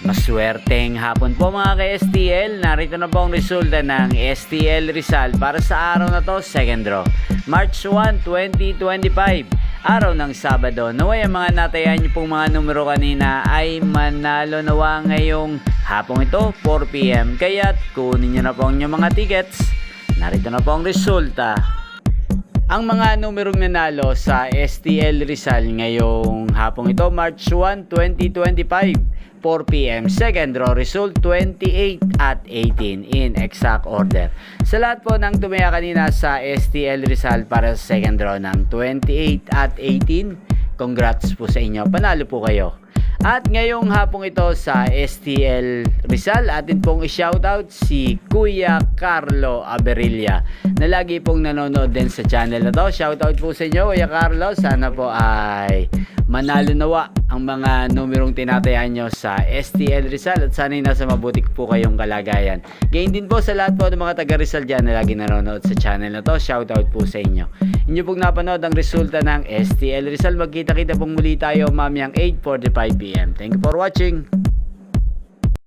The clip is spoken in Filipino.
Maswerteng hapon po mga ka-STL. Narito na po ang resulta ng STL Rizal para sa araw na to, second draw. March 1, 2025. Araw ng Sabado. Naway ang mga natayan niyo pong mga numero kanina ay manalo nawa ngayong hapong ito, 4 PM. Kaya't kunin niyo na po ang inyong mga tickets. Narito na po ang resulta. Ang mga numerong nanalo sa STL Rizal ngayong hapong ito, March 1, 2025. 4 PM. Second draw result 28 at 18 in exact order. Sa lahat po ng tumaya kanina sa STL Rizal para sa second draw ng 28 at 18, congrats po sa inyo. Panalo po kayo. At ngayong hapong ito sa STL Rizal, atin pong i-shoutout si Kuya Carlo Aberilla na lagi pong nanonood din sa channel na to. Shoutout po sa inyo, Kuya Carlo. Sana po ay manalo nawa ang mga numerong tinatayaan nyo sa STL Rizal at sana'y nasa mabuti po kayong kalagayan. Gain din po sa lahat po ng mga taga Rizal dyan na lagi nanonood sa channel na to. Shoutout po sa inyo. Inyo pong napanood ang resulta ng STL Rizal. Magkita-kita pong muli tayo mamayang 8:45 PM. Thank you for watching.